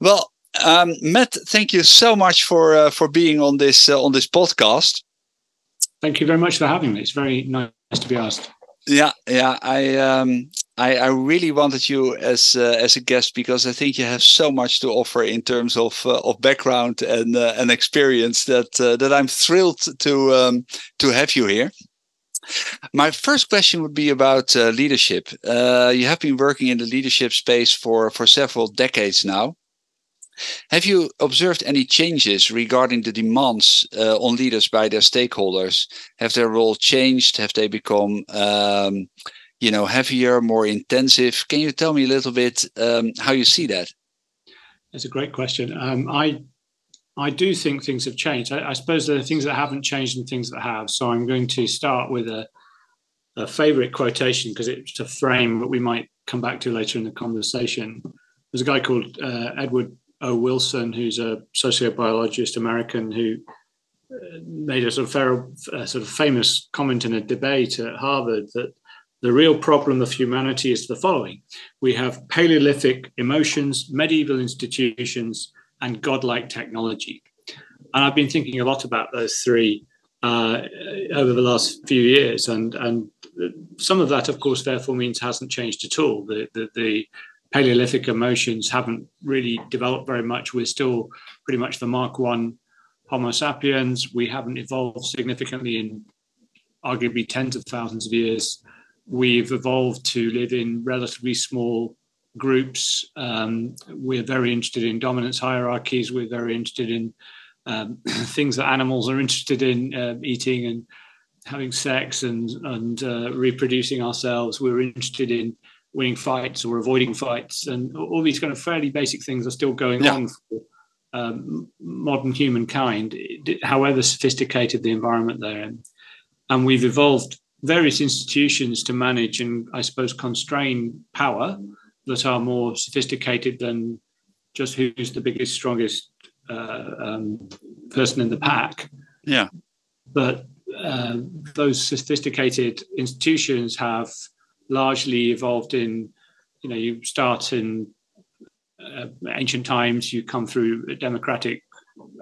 Well, Matt, thank you so much for being on this podcast. Thank you very much for having me. It's very nice to be asked. Yeah. I really wanted you as a guest because I think you have so much to offer in terms of background and experience that I'm thrilled to have you here. My first question would be about leadership. You have been working in the leadership space for several decades now. Have you observed any changes regarding the demands on leaders by their stakeholders? Have their role changed? Have they become, heavier, more intensive? Can you tell me a little bit how you see that? That's a great question. I do think things have changed. I suppose there are things that haven't changed and things that have. So I'm going to start with a favorite quotation because it's a frame that we might come back to later in the conversation. There's a guy called Edward O. Wilson, who's a sociobiologist American, who made a sort of famous comment in a debate at Harvard that the real problem of humanity is the following: we have Paleolithic emotions, medieval institutions, and godlike technology. And I've been thinking a lot about those three over the last few years, and some of that, of course, therefore means hasn't changed at all. The Paleolithic emotions haven't really developed very much. We're still pretty much the Mark I Homo sapiens. We haven't evolved significantly in arguably tens of thousands of years. We've evolved to live in relatively small groups. We're very interested in dominance hierarchies. We're very interested in things that animals are interested in, eating and having sex and reproducing ourselves. We're interested in winning fights or avoiding fights, and all these kind of fairly basic things are still going on for modern humankind, however sophisticated the environment they're in. And we've evolved various institutions to manage and, I suppose, constrain power that are more sophisticated than just who's the biggest, strongest person in the pack. Yeah. But those sophisticated institutions have largely evolved in, you start in ancient times, you come through democratic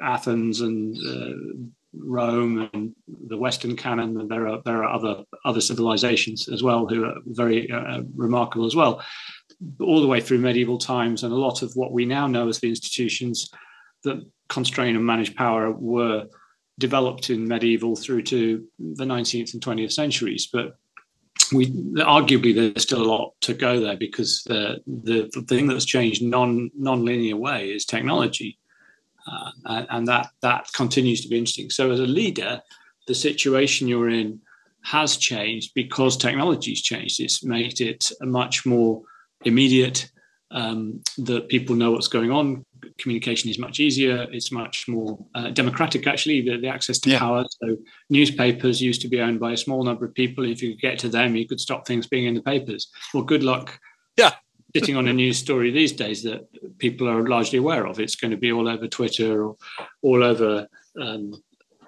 Athens and Rome and the Western canon, and there are other civilizations as well who are very remarkable as well, all the way through medieval times. And a lot of what we now know as the institutions that constrain and manage power were developed in medieval through to the 19th and 20th centuries. But arguably there's still a lot to go there, because the thing that's changed non-linear way is technology, and that continues to be interesting. So as a leader, the situation you're in has changed because technology's changed. It's made it a much more immediate, that people know what's going on. Communication is much easier. It's much more democratic, actually, the access to power. So newspapers used to be owned by a small number of people. If you could get to them, you could stop things being in the papers. Well, good luck sitting on a news story these days that people are largely aware of. It's going to be all over Twitter or all over the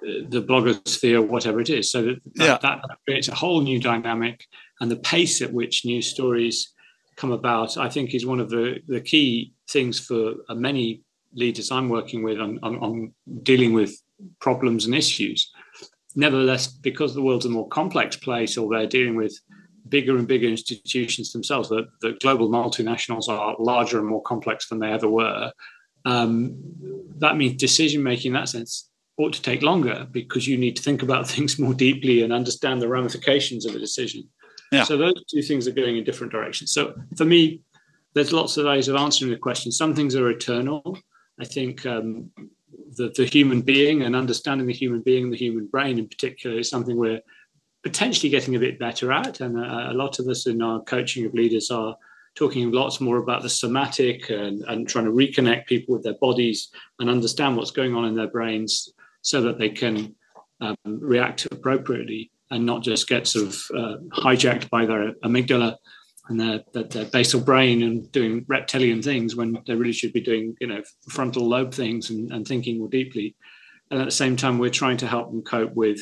blogosphere, whatever it is. So that creates a whole new dynamic. And the pace at which news stories come about, I think, is one of the key things for many leaders I'm working with on dealing with problems and issues. Nevertheless, because the world's a more complex place, or they're dealing with bigger and bigger institutions themselves, the global multinationals are larger and more complex than they ever were. That means decision-making in that sense ought to take longer, because you need to think about things more deeply and understand the ramifications of a decision. Yeah. So those two things are going in different directions. So for me, there's lots of ways of answering the question. Some things are eternal. I think the human being and understanding the human being, the human brain in particular, is something we're potentially getting a bit better at. And a lot of us in our coaching of leaders are talking lots more about the somatic and trying to reconnect people with their bodies and understand what's going on in their brains so that they can react appropriately and not just get sort of hijacked by their amygdala and their basal brain and doing reptilian things when they really should be doing, frontal lobe things and thinking more deeply. And at the same time, we're trying to help them cope with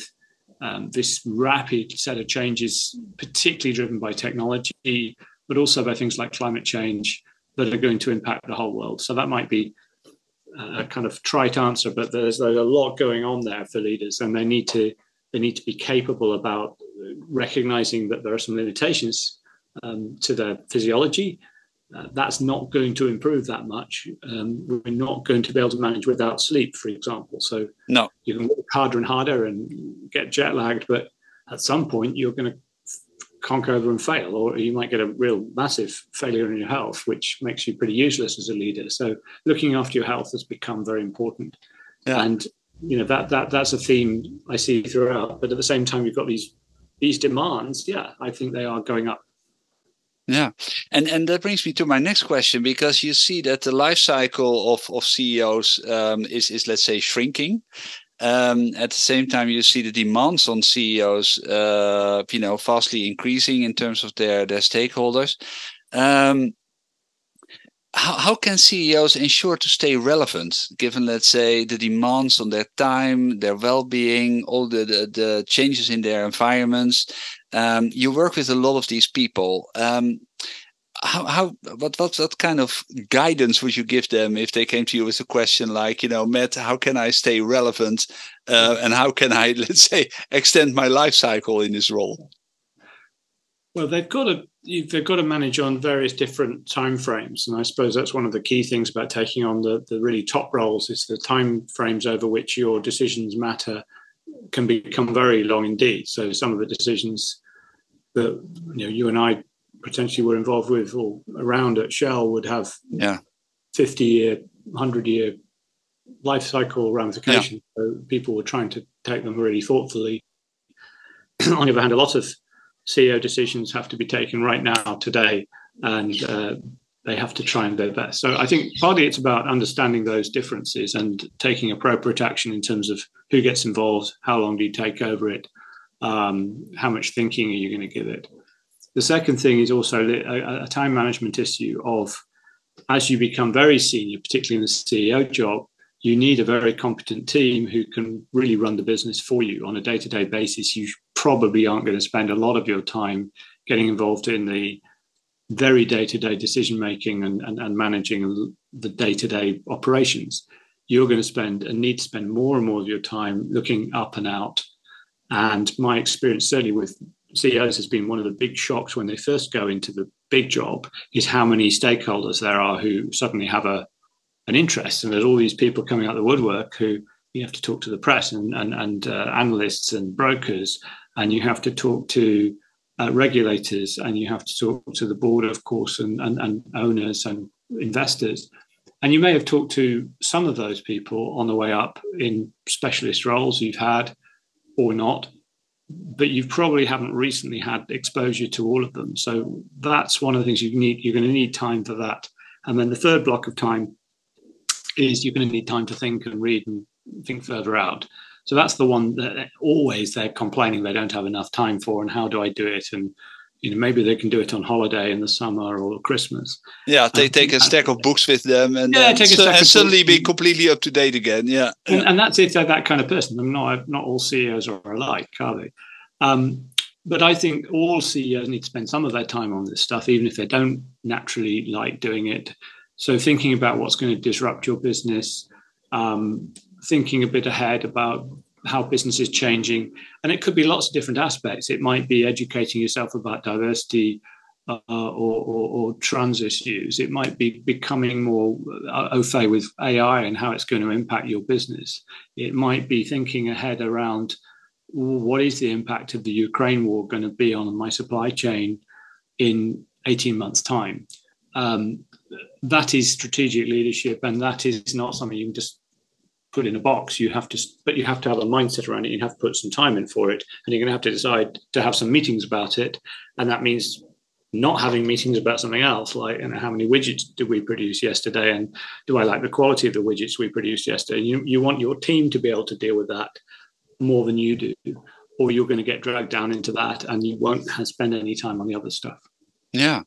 this rapid set of changes, particularly driven by technology, but also by things like climate change that are going to impact the whole world. So that might be a kind of trite answer, but there's a lot going on there for leaders, and they need to be capable about recognizing that there are some limitations to their physiology. That's not going to improve that much. We're not going to be able to manage without sleep, for example. So no, you can work harder and harder and get jet lagged, but at some point you're going to conk over and fail, or you might get a real massive failure in your health, which makes you pretty useless as a leader. So looking after your health has become very important. Yeah. And that's a theme I see throughout. But at the same time, you've got these demands. Yeah, I think they are going up. Yeah, and that brings me to my next question, because you see that the life cycle of CEOs is let's say shrinking. At the same time, you see the demands on CEOs, vastly increasing in terms of their stakeholders. How can CEOs ensure to stay relevant, given, let's say, the demands on their time, their well-being, all the changes in their environments? You work with a lot of these people. What kind of guidance would you give them if they came to you with a question like, Matt, how can I stay relevant, and how can I, let's say, extend my life cycle in this role? Well, they've got to manage on various different time frames, and I suppose that's one of the key things about taking on the really top roles is the time frames over which your decisions matter can become very long indeed. So some of the decisions that you and I potentially were involved with or around at Shell would have 50-year, 100-year life cycle ramifications. Yeah. So people were trying to take them really thoughtfully. On the other hand, a lot of CEO decisions have to be taken right now, today, and they have to try and do their best. So I think partly it's about understanding those differences and taking appropriate action in terms of who gets involved, how long do you take over it, how much thinking are you going to give it. The second thing is also a time management issue of, as you become very senior, particularly in the CEO job, you need a very competent team who can really run the business for you on a day-to-day basis. You probably aren't going to spend a lot of your time getting involved in the very day-to-day decision-making and managing the day-to-day operations. You're going to need to spend more and more of your time looking up and out. And my experience, certainly with CEOs, has been one of the big shocks when they first go into the big job is how many stakeholders there are who suddenly have an interest. And there's all these people coming out of the woodwork who you have to talk to the press and analysts and brokers, and you have to talk to regulators, and you have to talk to the board, of course, and owners and investors. And you may have talked to some of those people on the way up in specialist roles you've had or not, but you probably haven't recently had exposure to all of them. So that's one of the things you need. You're going to need time for that. And then the third block of time is you're going to need time to think and read and think further out. So that's the one that always they're complaining they don't have enough time for, and how do I do it? And maybe they can do it on holiday in the summer or Christmas. Yeah, they take a stack of books with them and suddenly be completely up to date again. Yeah, and that's it. They're that kind of person. I'm not all CEOs are alike, are they? But I think all CEOs need to spend some of their time on this stuff, even if they don't naturally like doing it. So thinking about what's going to disrupt your business, thinking a bit ahead about how business is changing. And it could be lots of different aspects. It might be educating yourself about diversity or trans issues. It might be becoming more au fait with AI and how it's going to impact your business. It might be thinking ahead around what is the impact of the Ukraine war going to be on my supply chain in 18 months' time. That is strategic leadership, and that is not something you can just put in a box. But you have to have a mindset around it. You have to put some time in for it, and you're going to have to decide to have some meetings about it. And that means not having meetings about something else, like how many widgets did we produce yesterday, and do I like the quality of the widgets we produced yesterday? You want your team to be able to deal with that more than you do, or you're going to get dragged down into that, and you won't spend any time on the other stuff. Yeah.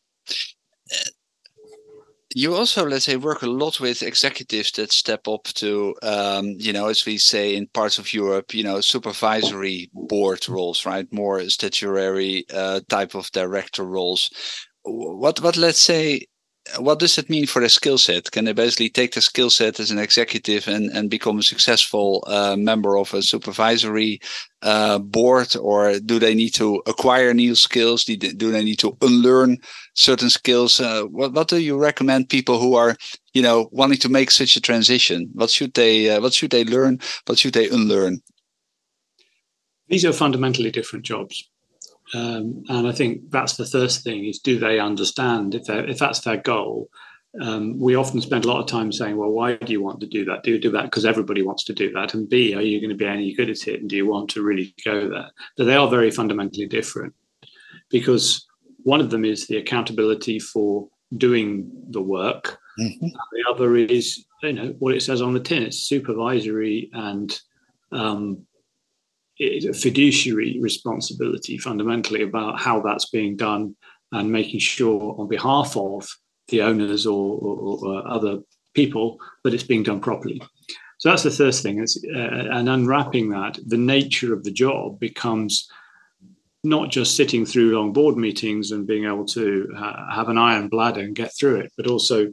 You also, let's say, work a lot with executives that step up to, as we say in parts of Europe, supervisory board roles, right? More statutory type of director roles. What let's say, what does it mean for their skill set? Can they basically take their skill set as an executive and become a successful member of a supervisory board, or do they need to acquire new skills? Do they need to unlearn certain skills? What do you recommend people who are, wanting to make such a transition? What should they learn? What should they unlearn? These are fundamentally different jobs. And I think that's the first thing, is do they understand if that's their goal? We often spend a lot of time saying, well, why do you want to do that? Do you do that because everybody wants to do that? And B, are you going to be any good at it? And do you want to really go there? But they are very fundamentally different, because one of them is the accountability for doing the work. Mm-hmm. The other is, what it says on the tin. It's supervisory and it's a fiduciary responsibility, fundamentally, about how that's being done and making sure on behalf of the owners or other people that it's being done properly. So that's the first thing. And unwrapping that, the nature of the job becomes not just sitting through long board meetings and being able to have an iron bladder and get through it, but also,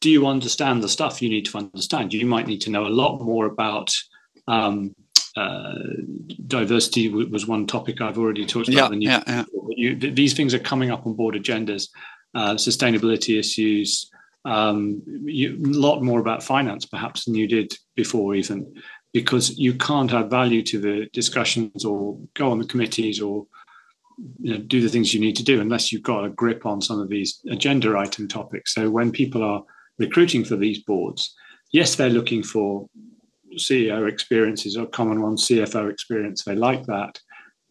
do you understand the stuff you need to understand? You might need to know a lot more about diversity was one topic I've already talked about. These things are coming up on board agendas, sustainability issues, a lot more about finance perhaps than you did before, even, because you can't add value to the discussions or go on the committees or do the things you need to do unless you've got a grip on some of these agenda item topics. So when people are recruiting for these boards, yes, they're looking for CEO experiences or common one, CFO experience. They like that.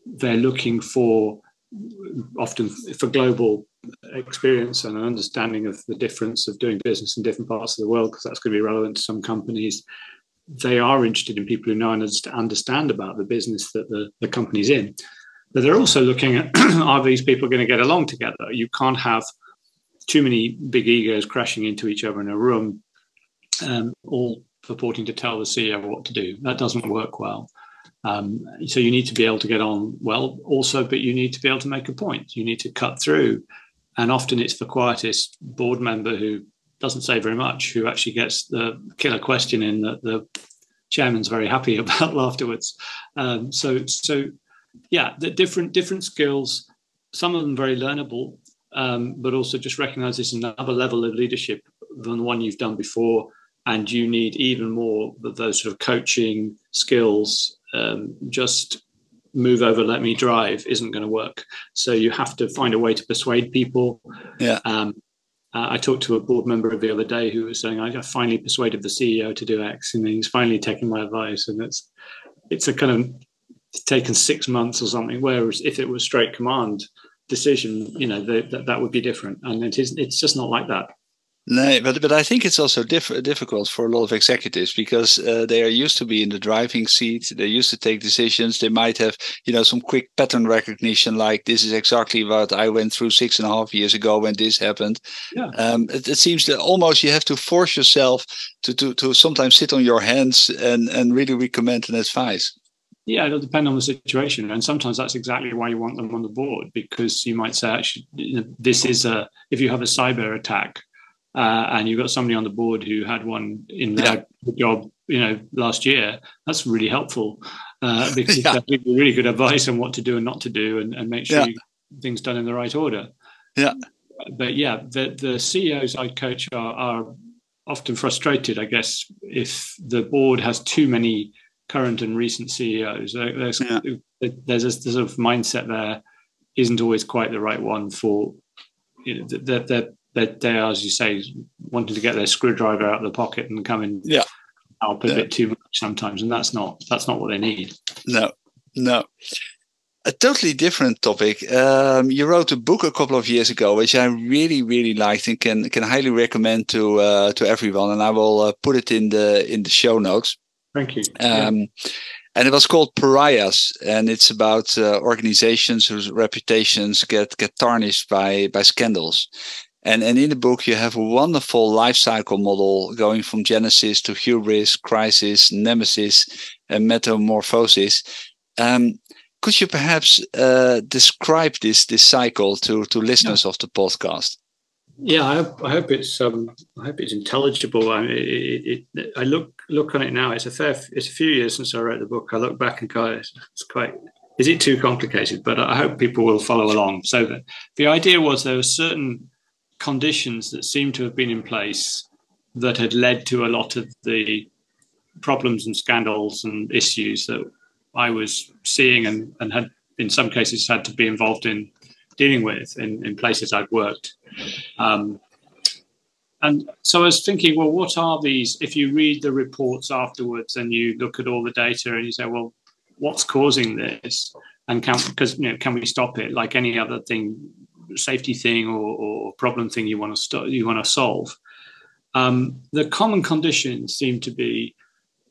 They're looking for, often for global experience and an understanding of the difference of doing business in different parts of the world, because that's going to be relevant to some companies. They are interested in people who know and understand about the business that the company's in. But they're also looking at, are these people going to get along together? You can't have too many big egos crashing into each other in a room, all purporting to tell the CEO what to do. That doesn't work well. So you need to be able to get on well also, but you need to be able to make a point. You need to cut through. And often it's the quietest board member who doesn't say very much, who actually gets the killer question in that the chairman's very happy about afterwards. The different skills, some of them very learnable, but also just recognize this is another level of leadership than the one you've done before. And you need even more of those sort of coaching skills. Just move over, let me drive isn't going to work. So you have to find a way to persuade people. Yeah. I talked to a board member the other day who was saying, I finally persuaded the CEO to do X, and he's finally taken my advice. And it's a kind of taken 6 months or something. Whereas if it was straight command decision, that would be different. And it's just not like that. No, but I think it's also difficult for a lot of executives, because they are used to be in the driving seat. They're used to take decisions. They might have, some quick pattern recognition, like this is exactly what I went through 6.5 years ago when this happened. Yeah. It seems that almost you have to force yourself to sometimes sit on your hands and really recommend an advice. Yeah, it'll depend on the situation. And sometimes that's exactly why you want them on the board, because you might say, actually, this is if you have a cyber attack, and you've got somebody on the board who had one in their job, last year, that's really helpful, because they'll give you really good advice on what to do and not to do, and make sure you get things done in the right order. Yeah. But the CEOs I coach are often frustrated, I guess, if the board has too many current and recent CEOs. There's a sort of mindset there isn't always quite the right one for, they are, as you say, wanting to get their screwdriver out of the pocket and come in help a bit too much sometimes, and that's not what they need. No. A totally different topic. You wrote a book a couple of years ago, which I really, really liked and can highly recommend to everyone, and I will put it in the show notes. Thank you. And it was called Pariahs, and it's about organizations whose reputations get tarnished by scandals. And in the book, you have a wonderful life cycle model going from genesis to hubris, crisis, nemesis, and metamorphosis. Could you perhaps describe this cycle to listeners of the podcast? Yeah, I hope it's intelligible. I mean, I look on it now. It's a few years since I wrote the book. I look back and go, it's quite. Is it too complicated? But I hope people will follow along. So that the idea was there were certain conditions that seemed to have been in place that had led to a lot of the problems and scandals and issues that I was seeing and had in some cases had to be involved in dealing with in places I'd worked. And so I was thinking, well, what are these? If you read the reports afterwards and you look at all the data and you say, well, what's causing this? And can we stop it? Like any other thing, safety thing or problem thing you want to solve. The common conditions seem to be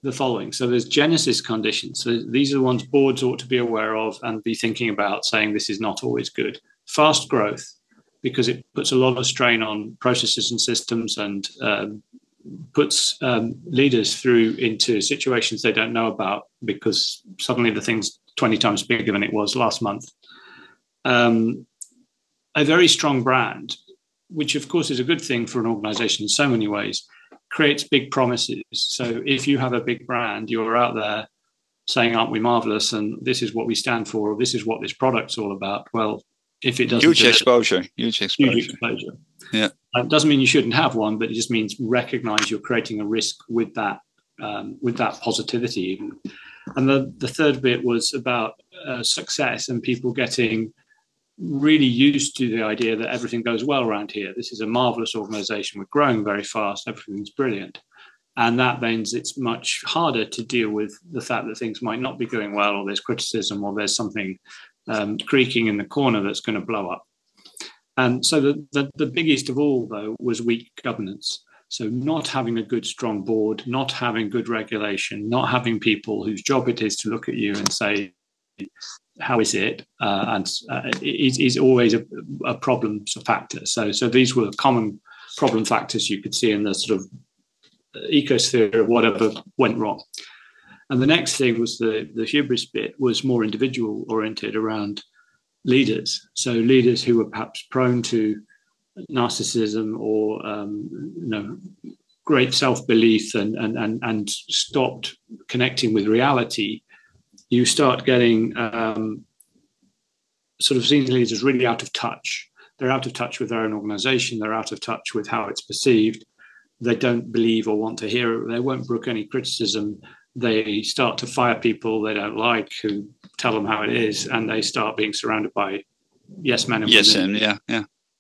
the following. So there's genesis conditions. So these are the ones boards ought to be aware of and be thinking about, saying this is not always good. Fast growth, because it puts a lot of strain on processes and systems and puts leaders through into situations they don't know about because suddenly the thing's 20 times bigger than it was last month. A very strong brand, which of course is a good thing for an organization in so many ways, creates big promises. So if you have a big brand, you're out there saying, aren't we marvelous? And this is what we stand for, or this is what this product's all about. Well, if it doesn't... Huge exposure. Yeah. It doesn't mean you shouldn't have one, but it just means recognize you're creating a risk with that positivity. And the third bit was about success and people getting really used to the idea that everything goes well around here. This is a marvelous organization. We're growing very fast. Everything's brilliant. And that means it's much harder to deal with the fact that things might not be going well, or there's criticism, or there's something creaking in the corner that's going to blow up. And so the biggest of all, though, was weak governance. So not having a good, strong board, not having good regulation, not having people whose job it is to look at you and say, how is it? And it is always a problem factor. So these were common problem factors you could see in the sort of ecosphere of whatever went wrong. And the next thing was the hubris bit was more individual oriented around leaders. So leaders who were perhaps prone to narcissism or great self-belief and stopped connecting with reality. You start getting sort of senior leaders really out of touch. They're out of touch with their own organization. They're out of touch with how it's perceived. They don't believe or want to hear it. They won't brook any criticism. They start to fire people they don't like who tell them how it is, and they start being surrounded by yes men and women.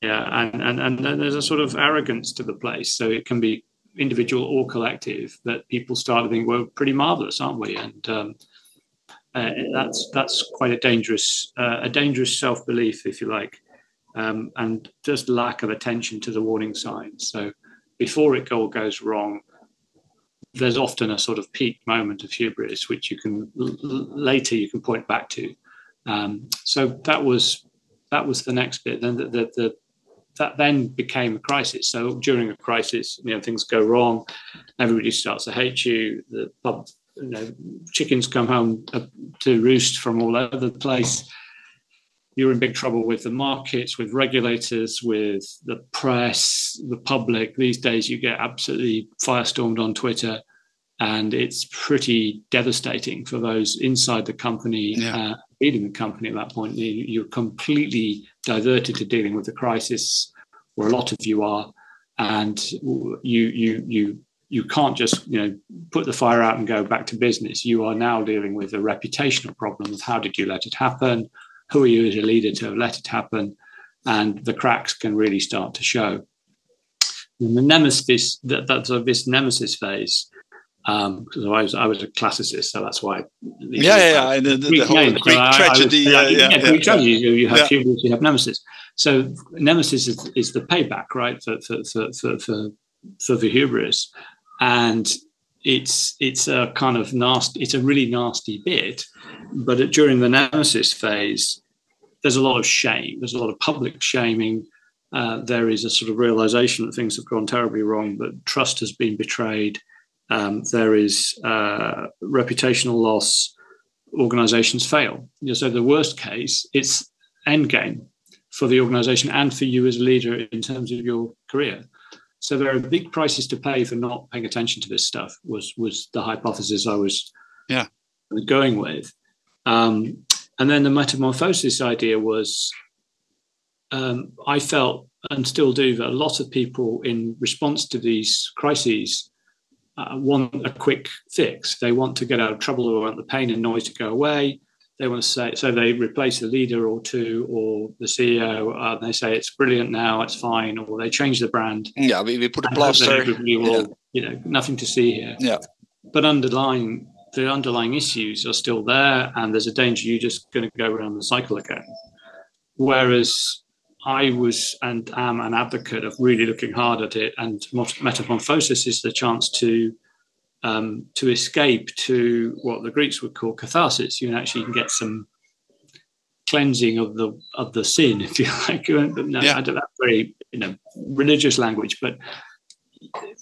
And there's a sort of arrogance to the place. So it can be individual or collective that people start to think, we're pretty marvelous, aren't we? And that's quite a dangerous self-belief, if you like, and just lack of attention to the warning signs. So before it all goes wrong, there's often a sort of peak moment of hubris, which you can later you can point back to. So that was the next bit. Then that then became a crisis. So during a crisis, things go wrong. Everybody starts to hate you. The pub, chickens come home to roost from all over the place. You're in big trouble with the markets, with regulators, with the press, the public. These days you get absolutely firestormed on Twitter, and it's pretty devastating for those inside the company, leading the company at that point. You're completely diverted to dealing with the crisis, where a lot of you are, and you can't just put the fire out and go back to business. You are now dealing with a reputational problem of how did you let it happen? Who are you as a leader to have let it happen? And the cracks can really start to show. And the nemesis, this nemesis phase, because I was a classicist, so that's why. And the whole Greek tragedy. Greek tragedy. You have hubris, you have nemesis. So nemesis is the payback, right, for the hubris, and it's a kind of nasty. It's a really nasty bit. But during the nemesis phase, there's a lot of shame. There's a lot of public shaming. There is a sort of realization that things have gone terribly wrong, that trust has been betrayed. There is reputational loss. Organizations fail. So the worst case, it's endgame. for the organization and for you as a leader in terms of your career. So there are big prices to pay for not paying attention to this stuff, was the hypothesis I was going with. And then the metamorphosis idea was, I felt, and still do, that a lot of people in response to these crises want a quick fix. They want to get out of trouble, or want the pain and noise to go away. They want to say, so they replace a leader or two or the CEO, and they say it's brilliant now, it's fine, or they change the brand. Yeah, we put a plaster. Will, nothing to see here. Yeah. But the underlying issues are still there, and there's a danger you're just going to go around the cycle again. Whereas I was and am an advocate of really looking hard at it, and metamorphosis is the chance to escape to what the Greeks would call catharsis. You actually can get some cleansing of the sin, if you like. I don't have very religious language, but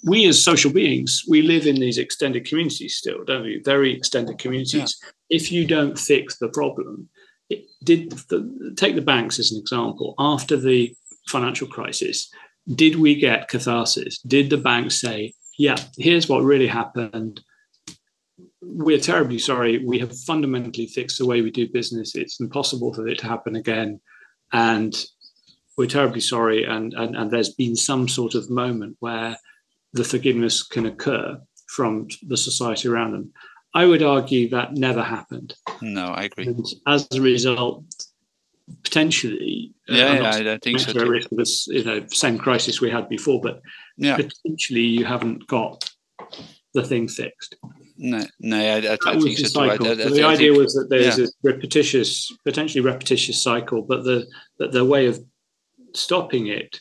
we as social beings, we live in these extended communities still, don't we? Very extended communities. Yeah. If you don't fix the problem, take the banks as an example. After the financial crisis, did we get catharsis? Did the banks say, yeah, here's what really happened. We're terribly sorry. We have fundamentally fixed the way we do business. It's impossible for it to happen again. And we're terribly sorry. And there's been some sort of moment where the forgiveness can occur from the society around them. I would argue that never happened. No, I agree. And as a result, potentially, I don't think so. Risk of this, same crisis we had before, but potentially you haven't got the thing fixed. No, I don't think so. Right. The idea was that there's a potentially repetitious cycle, but the way of stopping it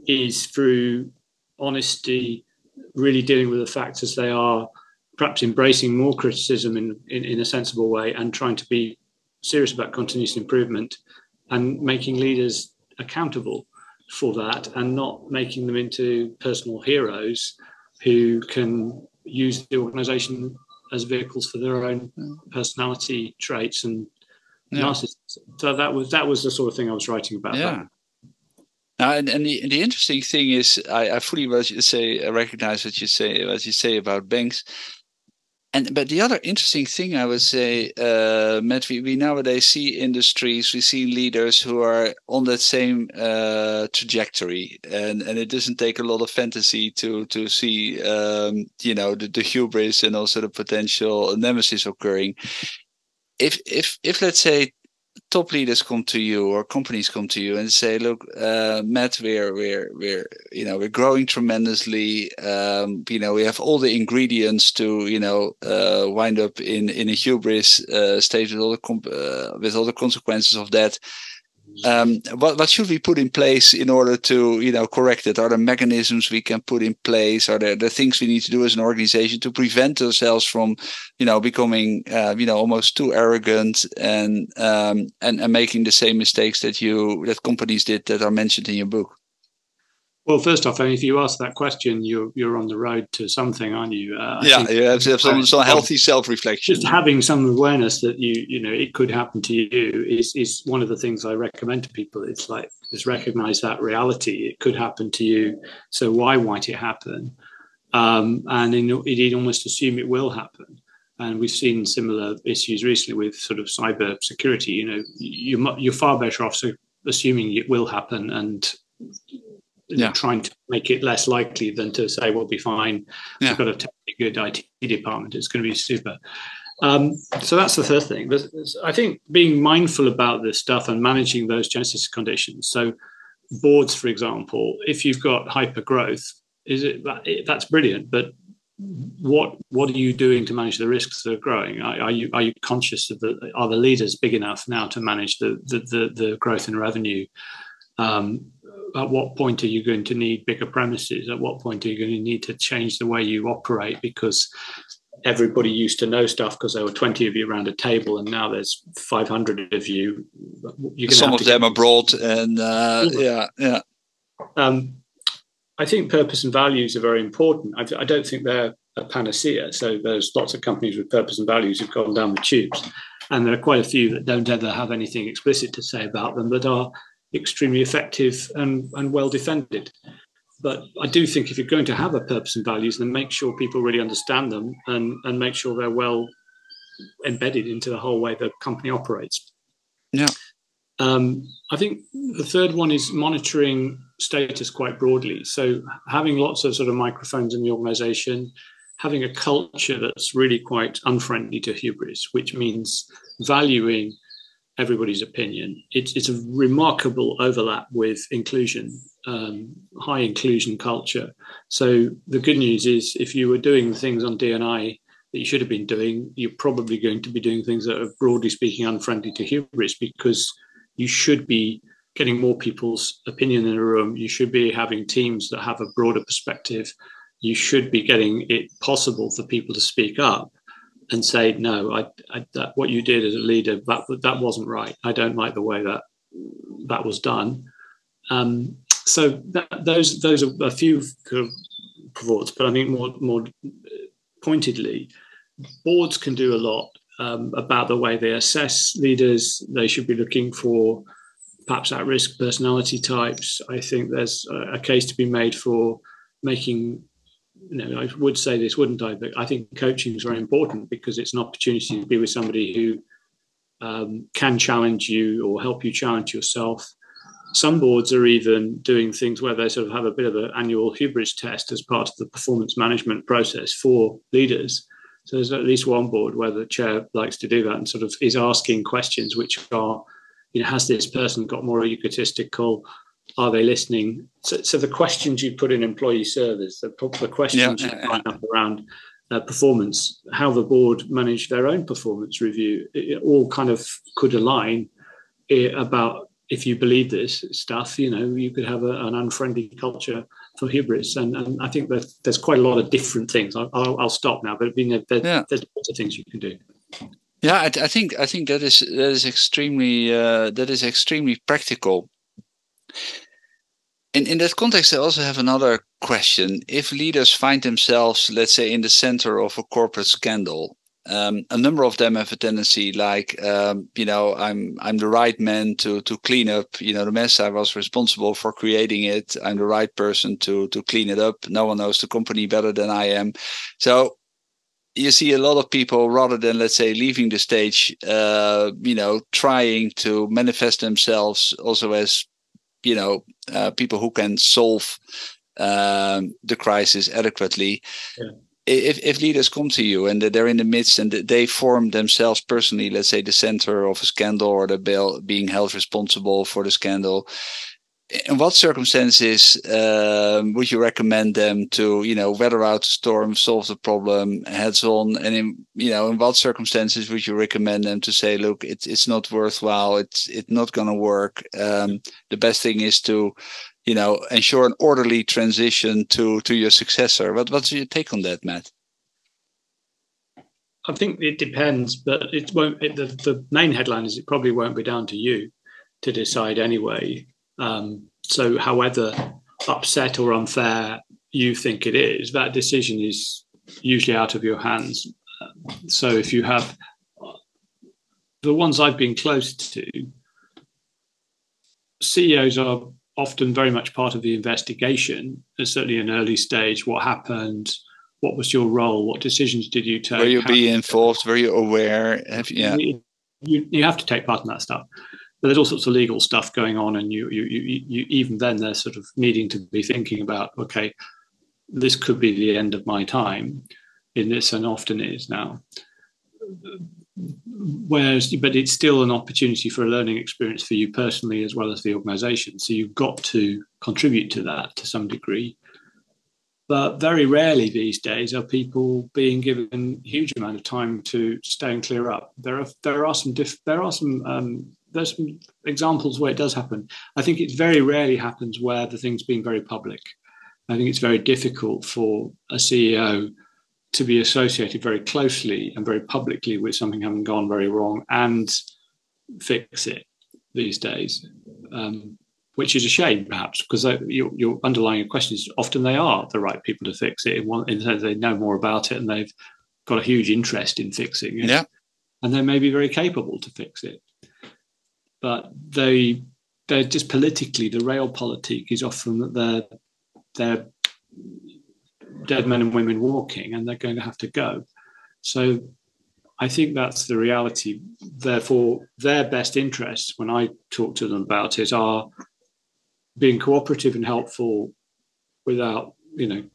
is through honesty, really dealing with the facts as they are, perhaps embracing more criticism in a sensible way, and trying to be serious about continuous improvement and making leaders accountable for that, and not making them into personal heroes who can use the organization as vehicles for their own personality traits and narcissism. So that was the sort of thing I was writing about. Yeah. And the interesting thing is, I fully recognize what you say about banks. But the other interesting thing I would say, Matt, we nowadays see industries, we see leaders who are on that same trajectory, and it doesn't take a lot of fantasy to see the hubris and also the potential nemesis occurring. If let's say top leaders come to you or companies come to you and say, look, Matt, we're growing tremendously. We have all the ingredients to, wind up in a hubris state with all the consequences of that. What should we put in place in order to, correct it? Are there mechanisms we can put in place? Are there the things we need to do as an organization to prevent ourselves from, becoming, almost too arrogant and making the same mistakes that companies did that are mentioned in your book? Well, first off, if you ask that question, you're on the road to something, aren't you? You have to have some healthy self-reflection. Just having some awareness that it could happen to you is one of the things I recommend to people. It's like, just recognize that reality. It could happen to you. So why might it happen? And indeed, almost assume it will happen. And we've seen similar issues recently with sort of cyber security. You're far better off assuming it will happen and trying to make it less likely than to say, we'll be fine. We've got a technically good IT department. It's going to be super. So that's the first thing. I think being mindful about this stuff and managing those genesis conditions. So boards, for example, if you've got hyper growth, that's brilliant. But what are you doing to manage the risks that are growing? Are you conscious of are the leaders big enough now to manage the growth in revenue? At what point are you going to need bigger premises? At what point are you going to need to change the way you operate? Because everybody used to know stuff because there were 20 of you around a table, and now there's 500 of you. Some of them abroad, and I think purpose and values are very important. I don't think they're a panacea. So there's lots of companies with purpose and values who've gone down the tubes, and there are quite a few that don't ever have anything explicit to say about them, but are extremely effective and well defended. But I do think if you're going to have a purpose and values, then make sure people really understand them and make sure they're well embedded into the whole way the company operates. Yeah. I think the third one is monitoring status quite broadly. So having lots of sort of microphones in the organization, having a culture that's really quite unfriendly to hubris, which means valuing everybody's opinion. It's a remarkable overlap with inclusion, high inclusion culture. So the good news is if you were doing things on D&I that you should have been doing, you're probably going to be doing things that are, broadly speaking, unfriendly to hubris, because you should be getting more people's opinion in a room. You should be having teams that have a broader perspective. You should be getting it possible for people to speak up and say, no, that what you did as a leader, that wasn't right. I don't like the way that was done. So those are a few kind of thoughts, but I think more pointedly, boards can do a lot about the way they assess leaders. They should be looking for perhaps at-risk personality types. I think there's a case to be made for making, I would say this, wouldn't I? But I think coaching is very important because it's an opportunity to be with somebody who can challenge you or help you challenge yourself. Some boards are even doing things where they sort of have a bit of an annual hubris test as part of the performance management process for leaders. So there's at least one board where the chair likes to do that and sort of is asking questions which are, has this person got more egotistical? Are they listening? So the questions you put in employee surveys, the questions you line up around performance, how the board manage their own performance review, it all kind of could align about, if you believe this stuff, you could have an unfriendly culture for hubris. And I think that there's quite a lot of different things. I'll stop now, but there's lots of things you can do. Yeah, I think that is extremely practical. In that context, I also have another question. If leaders find themselves, let's say, in the center of a corporate scandal, a number of them have a tendency, like, I'm the right man to clean up, the mess. I was responsible for creating it. I'm the right person to clean it up. No one knows the company better than I am. So you see a lot of people, rather than, let's say, leaving the stage, trying to manifest themselves also as, people who can solve the crisis adequately. Yeah. If leaders come to you and they're in the midst and they form themselves personally, let's say, the center of a scandal, or they're being held responsible for the scandal, in what circumstances would you recommend them to, weather out the storm, solve the problem heads on? And in what circumstances would you recommend them to say, look, it's not worthwhile, it's not going to work. The best thing is to, ensure an orderly transition to your successor. What's your take on that, Matt? I think it depends, but it won't. The main headline is it probably won't be down to you to decide anyway. So however upset or unfair you think it is, that decision is usually out of your hands. So if you have the ones I've been close to, CEOs are often very much part of the investigation. There's certainly an early stage. What happened? What was your role? What decisions did you take? Were you being involved? Were you aware? You have to take part in that stuff. But there's all sorts of legal stuff going on, and you even then they're sort of needing to be thinking about, okay, this could be the end of my time in this, and often is now. But it's still an opportunity for a learning experience for you personally as well as the organisation. So you've got to contribute to that to some degree. But very rarely these days are people being given a huge amount of time to stay and clear up. There's some examples where it does happen. I think it very rarely happens where the thing's been very public. I think it's very difficult for a CEO to be associated very closely and very publicly with something having gone very wrong and fix it these days, which is a shame, perhaps, because your underlying question is often they are the right people to fix it. In sense they know more about it and they've got a huge interest in fixing it. Yeah. And they may be very capable to fix it. But they they're just politically, the realpolitik is often that they're dead men and women walking, and they're going to have to go. So I think that's the reality. Therefore, their best interests, when I talk to them about it, are being cooperative and helpful without,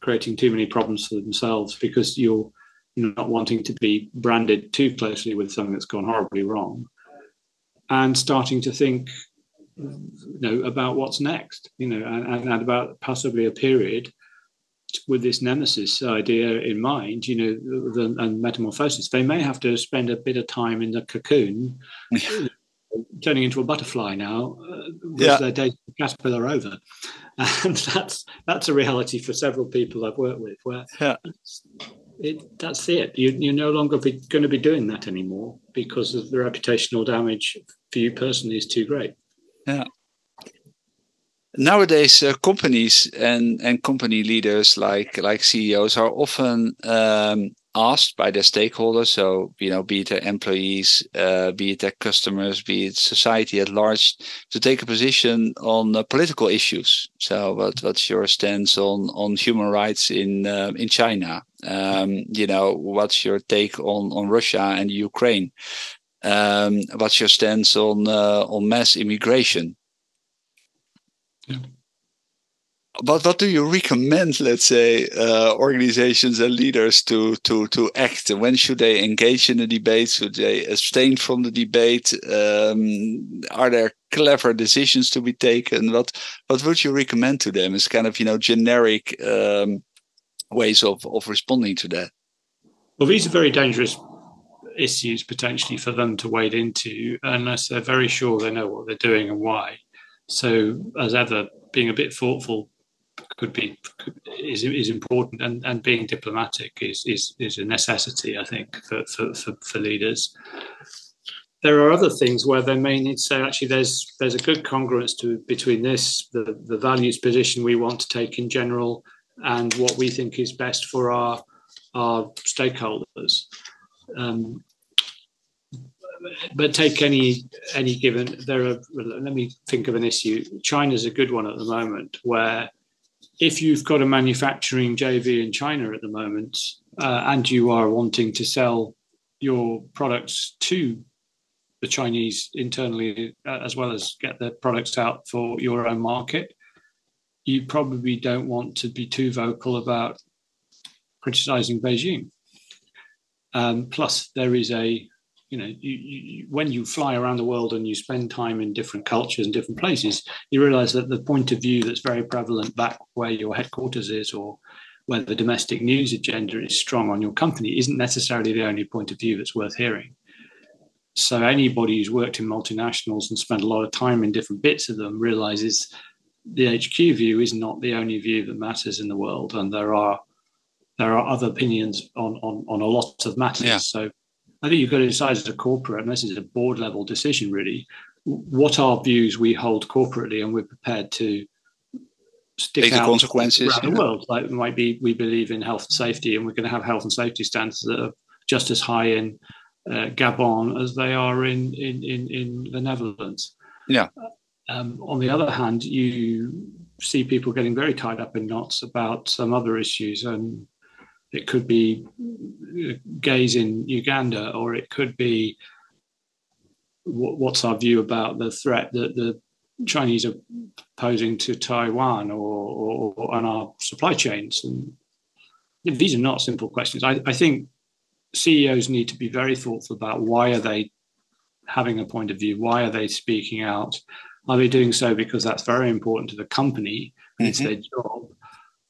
creating too many problems for themselves, because you're not wanting to be branded too closely with something that's gone horribly wrong, and starting to think, about what's next, and about possibly a period with this nemesis idea in mind, and metamorphosis. They may have to spend a bit of time in the cocoon, turning into a butterfly now, with their days of the caterpillar over. And that's a reality for several people I've worked with, where that's it. You're no longer going to be doing that anymore, because of the reputational damage for you personally is too great. Yeah. Nowadays, companies and company leaders like CEOs are often asked by their stakeholders, so be it their employees, be it their customers, be it society at large, to take a position on political issues. So, what's your stance on human rights in China? What's your take on Russia and Ukraine? What's your stance on mass immigration? Yeah. But what do you recommend, let's say, organizations and leaders to act? When should they engage in the debate? Should they abstain from the debate? Are there clever decisions to be taken? What would you recommend to them as kind of generic ways of responding to that? Well, these are very dangerous issues potentially for them to wade into, unless they're very sure they know what they're doing and why. So, as ever, being a bit thoughtful is important, and being diplomatic is a necessity, I think, for leaders. There are other things where they may need to say, actually, there's a good congruence between this, the values position we want to take in general, and what we think is best for our stakeholders. But take any given, let me think of an issue. China's a good one at the moment, where if you've got a manufacturing JV in China at the moment, and you are wanting to sell your products to the Chinese internally, as well as get the products out for your own market, you probably don't want to be too vocal about criticizing Beijing. Plus, there is when you fly around the world and you spend time in different cultures and different places, you realize that the point of view that's very prevalent back where your headquarters is, or where the domestic news agenda is strong on your company, isn't necessarily the only point of view that's worth hearing. So anybody who's worked in multinationals and spent a lot of time in different bits of them realizes the HQ view is not the only view that matters in the world, and there are other opinions on a lot of matters. Yeah. So I think you've got to decide as a corporate, and this is a board level decision really, what are views we hold corporately and we're prepared to stick out the consequences around the world. Like it might be, we believe in health and safety, and we're going to have health and safety standards that are just as high in Gabon as they are in the Netherlands. Yeah. On the other hand, you see people getting very tied up in knots about some other issues, and it could be gays in Uganda, or it could be what's our view about the threat that the Chinese are posing to Taiwan or on our supply chains. And these are not simple questions. I think CEOs need to be very thoughtful about why are they having a point of view? Why are they speaking out? Are they doing so because that's very important to the company and it's their job?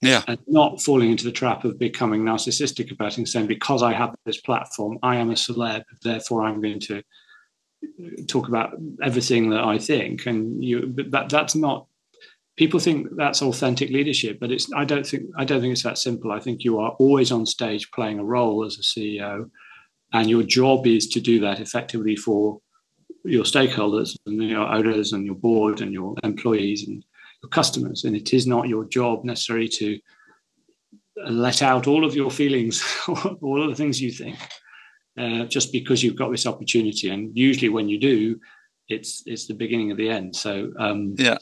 Yeah. And not falling into the trap of becoming narcissistic about it and saying, because I have this platform, I am a celeb, therefore I'm going to talk about everything that I think. And that's not, people think that's authentic leadership, but I don't think it's that simple. I think you are always on stage playing a role as a CEO, and your job is to do that effectively for your stakeholders and your owners and your board and your employees and your customers. And it is not your job necessarily to let out all of your feelings, all of the things you think, just because you've got this opportunity. And usually when you do, it's the beginning of the end. So yeah,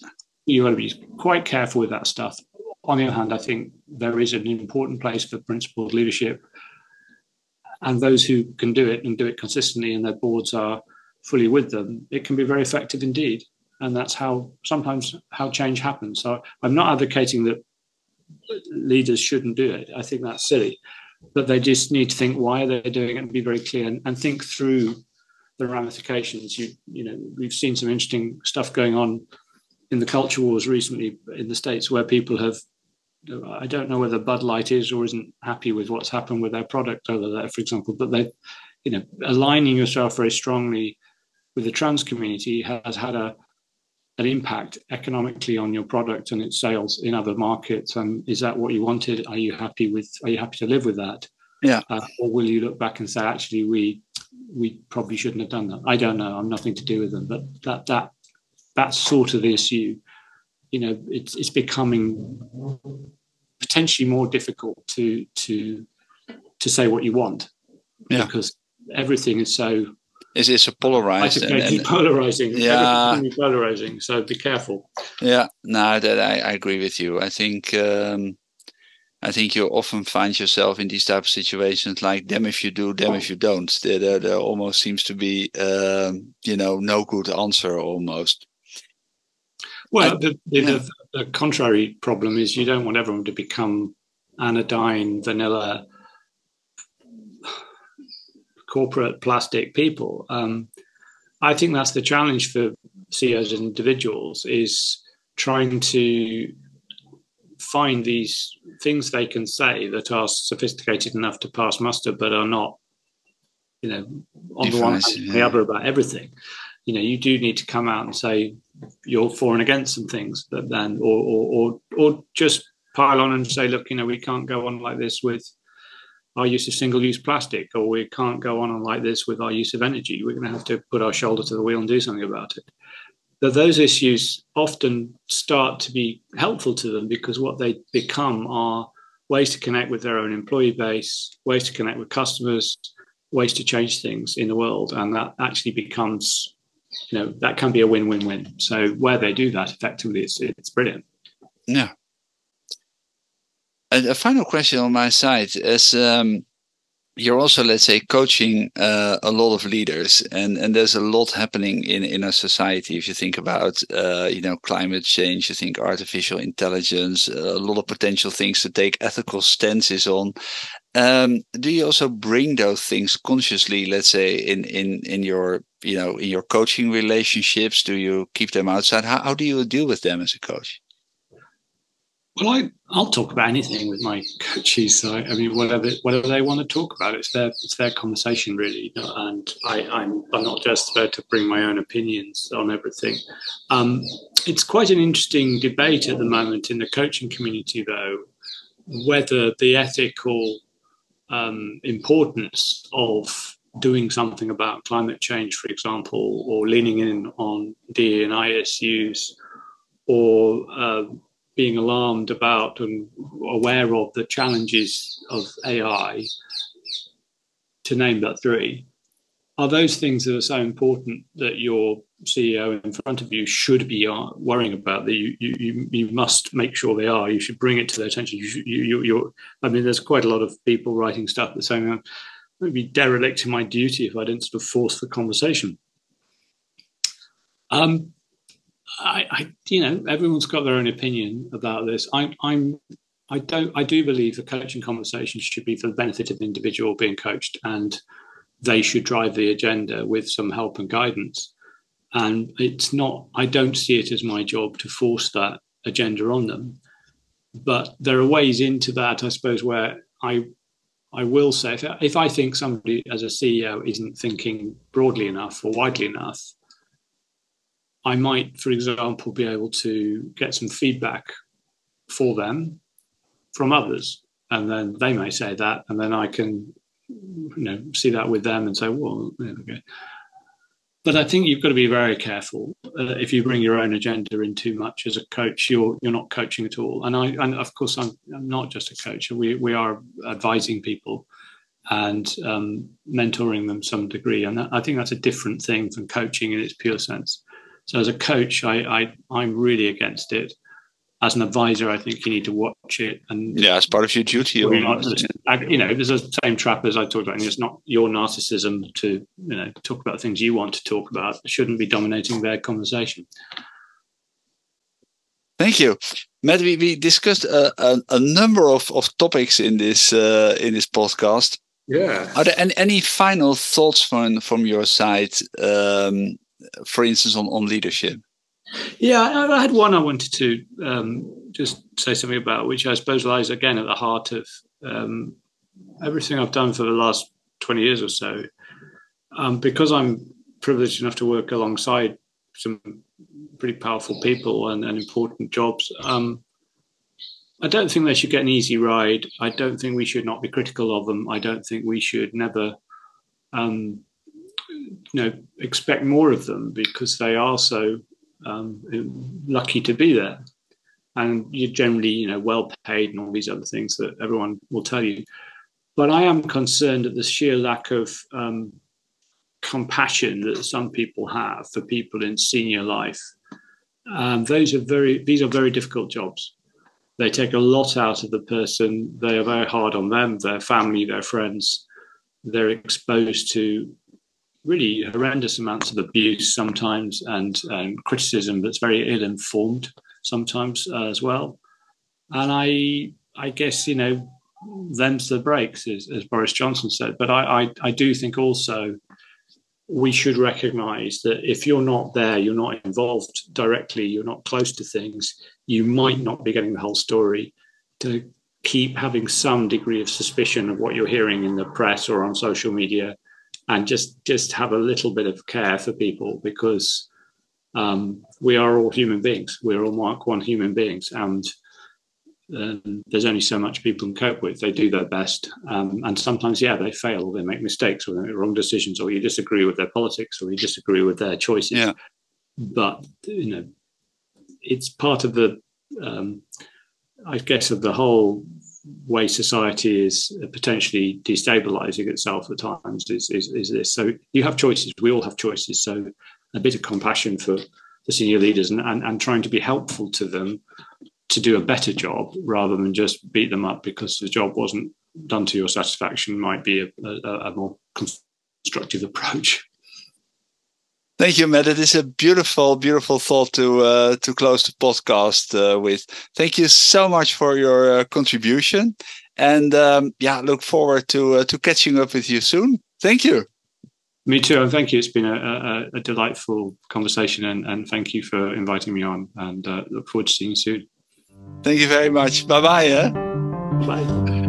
you got to be quite careful with that stuff. On the other hand, I think there is an important place for principled leadership, and those who can do it and do it consistently, and their boards are fully with them, it can be very effective indeed. And that's how sometimes how change happens. So I'm not advocating that leaders shouldn't do it. I think that's silly, but they just need to think why they're doing it and be very clear and think through the ramifications. You know, we've seen some interesting stuff going on in the culture wars recently in the States, where people have, I don't know whether Bud Light is or isn't happy with what's happened with their product over there, for example, but they've, you know, aligning yourself very strongly with the trans community has had an impact economically on your product and its sales in other markets. And is that what you wanted? Are you happy to live with that? yeah. Or will you look back and say, actually, we probably shouldn't have done that? I don't know. I'm nothing to do with them, but that sort of issue, you know, it's becoming potentially more difficult to say what you want, because everything is so. It's a polarized and polarizing. Yeah, polarizing. So be careful. Yeah, no, that I agree with you. I think you often find yourself in these type of situations like them if you do, them if you don't. There almost seems to be no good answer almost. Well, the contrary problem is you don't want everyone to become anodyne, vanilla, corporate plastic people. I think that's the challenge for CEOs and individuals, is trying to find these things they can say that are sophisticated enough to pass muster, but are not, you know, on the one hand and the other about everything. You know, you do need to come out and say you're for and against some things, but then, or just pile on and say, look, you know, we can't go on like this with our use of single-use plastic, or we can't go on like this with our use of energy. We're going to have to put our shoulder to the wheel and do something about it. But those issues often start to be helpful to them, because what they become are ways to connect with their own employee base, ways to connect with customers, ways to change things in the world. And that actually becomes, you know, that can be a win-win-win. So where they do that effectively, it's brilliant. Yeah. A final question on my side is, you're also, let's say, coaching a lot of leaders, and there's a lot happening in our society. If you think about, climate change, you think artificial intelligence, a lot of potential things to take ethical stances on. Do you also bring those things consciously, let's say, in your coaching relationships? Do you keep them outside? How do you deal with them as a coach? Well, I'll talk about anything with my coaches. So, I mean, whatever they want to talk about, it's their conversation, really. And I'm not just there to bring my own opinions on everything. It's quite an interesting debate at the moment in the coaching community, though, whether the ethical importance of doing something about climate change, for example, or leaning in on D&I issues, or being alarmed about and aware of the challenges of AI, to name but three, are those things that are so important that your CEO in front of you should be worrying about, that you must make sure they are. You should bring it to their attention. I mean, there's quite a lot of people writing stuff that's saying, I'd be derelict in my duty if I didn't sort of force the conversation. Everyone's got their own opinion about this. I do believe the coaching conversation should be for the benefit of the individual being coached, and they should drive the agenda with some help and guidance. And I don't see it as my job to force that agenda on them. But there are ways into that, I suppose, where I will say, if I think somebody as a CEO isn't thinking broadly enough or widely enough, I might, for example, be able to get some feedback for them from others. And then they may say that, and then I can, see that with them and say, well, okay. But I think you've got to be very careful. If you bring your own agenda in too much as a coach, you're not coaching at all. And of course, I'm not just a coach. We are advising people and mentoring them to some degree. And I think that's a different thing from coaching in its pure sense. So as a coach, I'm really against it. As an advisor, I think you need to watch it. And yeah, as part of your duty. You know, there's the same trap as I talked about. And it's not your narcissism to, you know, talk about things you want to talk about. It shouldn't be dominating their conversation. Thank you, Matt. We discussed a number of topics in this podcast. Yeah. Are there any final thoughts from your side? For instance, on leadership. Yeah, I had one I wanted to just say something about, which I suppose lies again at the heart of everything I've done for the last 20 years or so. Because I'm privileged enough to work alongside some pretty powerful people and important jobs, I don't think they should get an easy ride. I don't think we should not be critical of them. I don't think we should never expect more of them, because they are so lucky to be there, and you're generally, well paid and all these other things that everyone will tell you. But I am concerned at the sheer lack of compassion that some people have for people in senior life. These are very difficult jobs. They take a lot out of the person. They are very hard on them, their family, their friends. They're exposed to really horrendous amounts of abuse sometimes, and criticism that's very ill-informed sometimes as well. And I guess, them's the breaks, as Boris Johnson said. But I do think also we should recognise that if you're not there, you're not involved directly, you're not close to things, you might not be getting the whole story, to keep having some degree of suspicion of what you're hearing in the press or on social media, and just have a little bit of care for people, because we are all human beings. We're all Mark I human beings, and there's only so much people can cope with. They do their best, and sometimes, they fail, or they make mistakes, or they make wrong decisions, or you disagree with their politics, or you disagree with their choices. Yeah. But it's part of the, I guess, of the whole way society is potentially destabilizing itself at times is this. So you have choices. We all have choices. So a bit of compassion for the senior leaders and trying to be helpful to them to do a better job, rather than just beat them up because the job wasn't done to your satisfaction, might be a more constructive approach. Thank you, Matt. It is a beautiful, beautiful thought to close the podcast with. Thank you so much for your contribution, and look forward to catching up with you soon. Thank you. Me too, and thank you. It's been a delightful conversation, and thank you for inviting me on. And look forward to seeing you soon. Thank you very much. Bye bye. Bye.